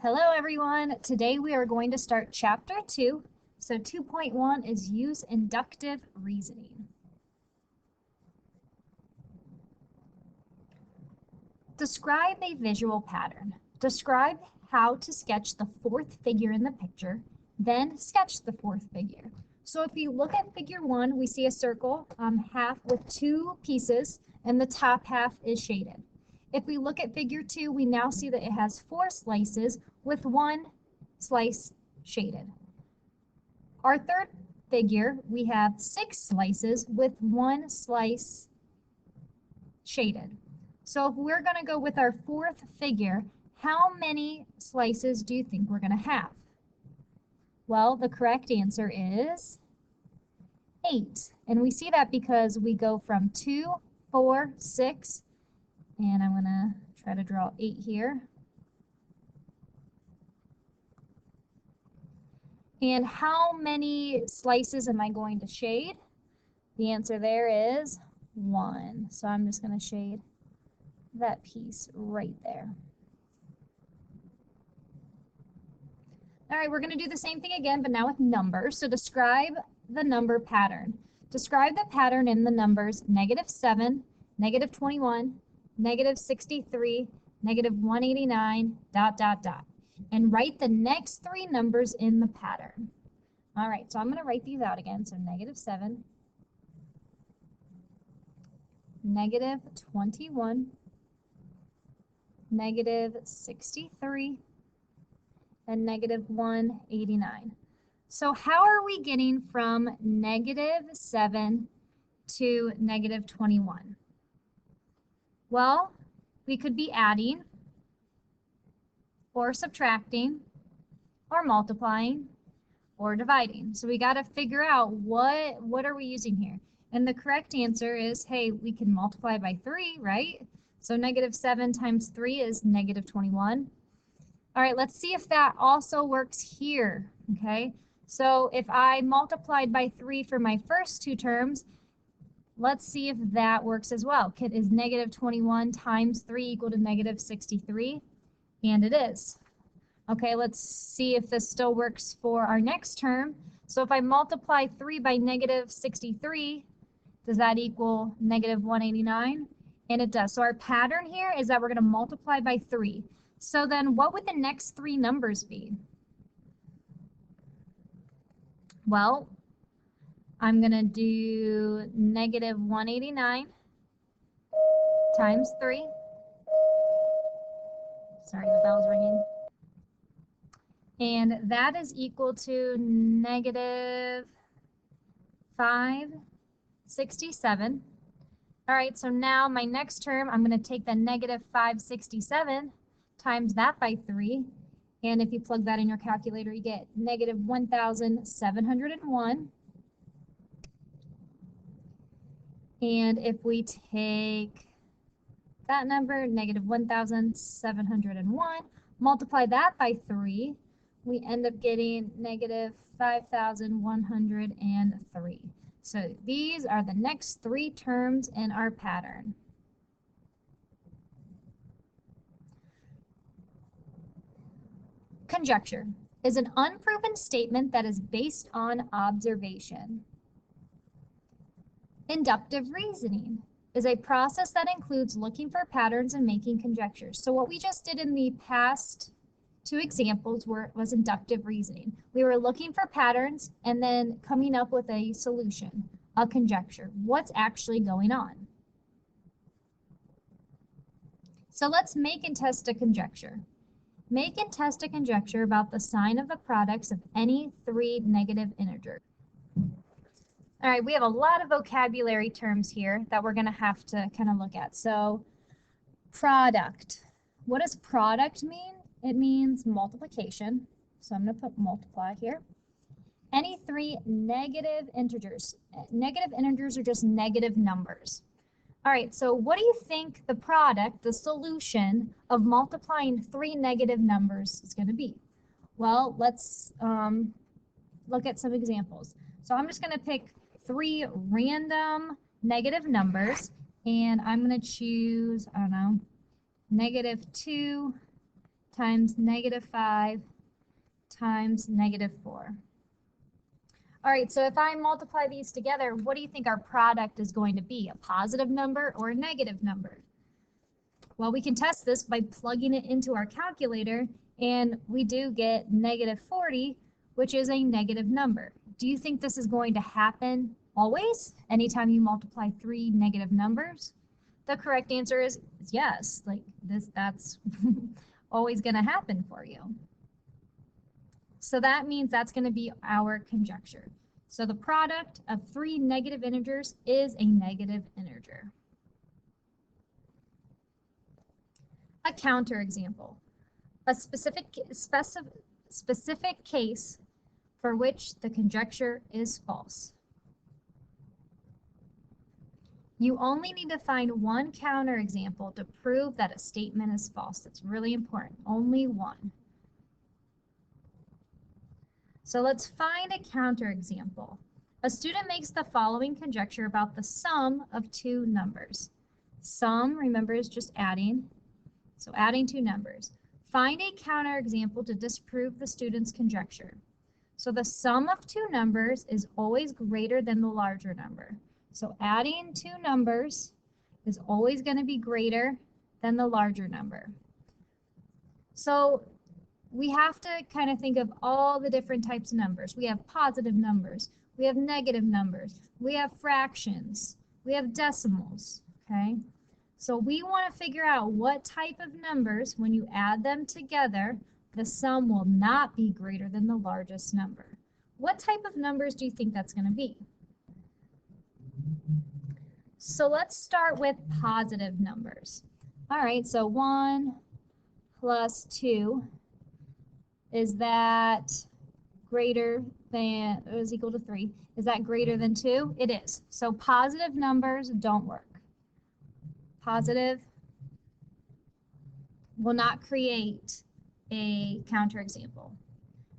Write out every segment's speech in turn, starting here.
Hello everyone, today we are going to start chapter 2. So 2.1 is use inductive reasoning. Describe a visual pattern. Describe how to sketch the fourth figure in the picture, then sketch the fourth figure. So if you look at figure 1, we see a circle, half with two pieces, and the top half is shaded. If we look at figure 2, we now see that it has 4 slices with 1 slice shaded. Our third figure, we have 6 slices with 1 slice shaded. So if we're going to go with our fourth figure, how many slices do you think we're going to have? Well, the correct answer is 8. And we see that because we go from 2, 4, 6, and I'm going to try to draw 8 here. And how many slices am I going to shade? The answer there is 1. So I'm just going to shade that piece right there. All right, we're going to do the same thing again, but now with numbers. So describe the number pattern. Describe the pattern in the numbers -7, -21, -63, -189, ... And write the next 3 numbers in the pattern. All right, so I'm going to write these out again. So -7, -21, -63, and -189. So how are we getting from -7 to -21? Well, we could be adding, or subtracting, or multiplying, or dividing. So we got to figure out what are we using here. And the correct answer is, hey, we can multiply by 3, right? So -7 times 3 is -21. All right, let's see if that also works here, okay? So if I multiplied by 3 for my first 2 terms, let's see if that works as well. Is -21 times 3 equal to -63? And it is. Okay, let's see if this still works for our next term. So if I multiply 3 by -63, does that equal -189? And it does. So our pattern here is that we're going to multiply by 3. So then what would the next 3 numbers be? Well, I'm going to do -189 times 3. Sorry, the bell's ringing. And that is equal to -567. All right, so now my next term, I'm going to take the -567 times that by 3. And if you plug that in your calculator, you get -1,701. And if we take that number, -1,701, multiply that by 3, we end up getting -5,103. So these are the next 3 terms in our pattern. Conjecture is an unproven statement that is based on observation. Inductive reasoning is a process that includes looking for patterns and making conjectures. So what we just did in the past 2 examples was inductive reasoning. We were looking for patterns and then coming up with a solution, a conjecture. What's actually going on? So let's make and test a conjecture. Make and test a conjecture about the sign of the products of any 3 negative integers. All right, we have a lot of vocabulary terms here that we're going to have to kind of look at. So product. What does product mean? It means multiplication. So I'm going to put multiply here. Any 3 negative integers. Negative integers are just negative numbers. All right, so what do you think the product, the solution of multiplying 3 negative numbers is going to be? Well, let's look at some examples. So I'm just going to pick 3 random negative numbers, and I'm going to choose, I don't know, -2 times -5 times -4. All right, so if I multiply these together, what do you think our product is going to be? A positive number or a negative number? Well, we can test this by plugging it into our calculator, and we do get -40, which is a negative number. Do you think this is going to happen always, anytime you multiply three negative numbers? The correct answer is yes, like that's always going to happen for you. So that means that's going to be our conjecture. So the product of three negative integers is a negative integer. A counterexample. A specific case for which the conjecture is false. You only need to find one counterexample to prove that a statement is false. That's really important. Only one. So let's find a counterexample. A student makes the following conjecture about the sum of two numbers. Sum, remember, is just adding. So adding two numbers. Find a counterexample to disprove the student's conjecture. So the sum of two numbers is always greater than the larger number. So adding two numbers is always going to be greater than the larger number. So we have to kind of think of all the different types of numbers. We have positive numbers, we have negative numbers, we have fractions, we have decimals, okay? So we want to figure out what type of numbers, when you add them together, the sum will not be greater than the largest number. What type of numbers do you think that's going to be? So let's start with positive numbers. All right, so 1 plus 2, is that greater than, is equal to 3? Is that greater than 2? It is. So positive numbers don't work. Positive will not create a counterexample.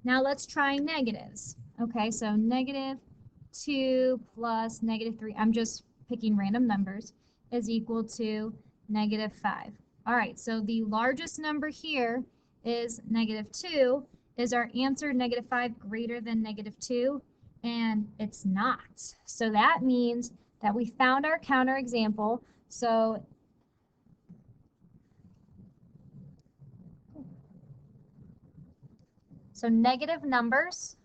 Now let's try negatives. Okay, so -2 plus -3, I'm just picking random numbers, is equal to -5. All right, so the largest number here is -2. Is our answer -5 greater than -2? And it's not. So that means that we found our counterexample. So negative numbers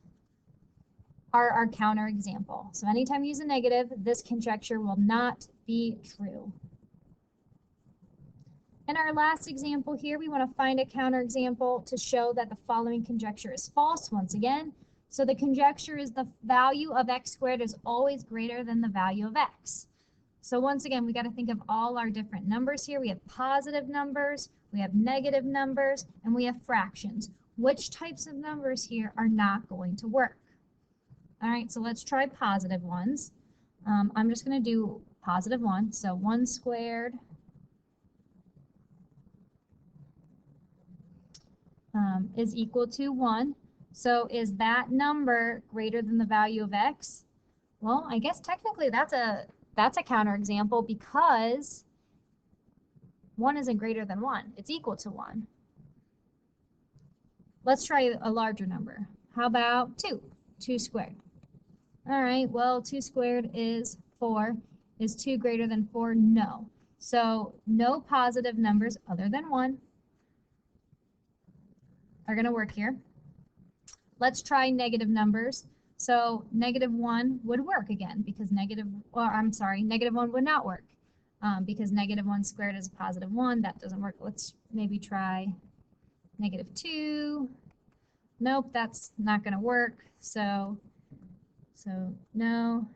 are our counterexample. So anytime you use a negative, this conjecture will not be true. In our last example here, we want to find a counterexample to show that the following conjecture is false once again. So the conjecture is the value of x squared is always greater than the value of x. So once again, we got to think of all our different numbers here. We have positive numbers, we have negative numbers, and we have fractions. Which types of numbers here are not going to work? All right, so let's try positive ones. I'm just going to do positive 1. So 1 squared is equal to 1. So is that number greater than the value of x? Well, I guess technically that's a counterexample because 1 isn't greater than 1. It's equal to 1. Let's try a larger number. How about 2? 2 squared. All right, well, 2 squared is 4. Is 2 greater than 4? No. So no positive numbers other than 1 are going to work here. Let's try negative numbers. So -1 would work again because -1 would not work because -1 squared is a positive 1. That doesn't work. Let's maybe try -2. Nope, that's not going to work. So no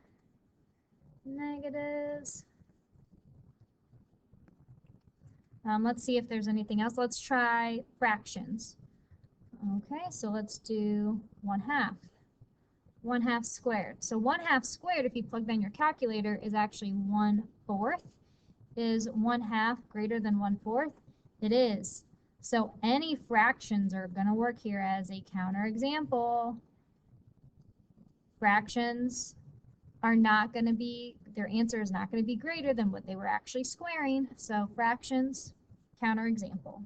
negatives. Let's see if there's anything else. Let's try fractions. Okay, so let's do 1/2. 1/2 squared. So 1/2 squared, if you plug that in your calculator, is actually 1/4. Is 1/2 greater than 1/4? It is. So any fractions are going to work here as a counterexample. Fractions are not going to be, their answer is not going to be greater than what they were actually squaring. So fractions, counterexample.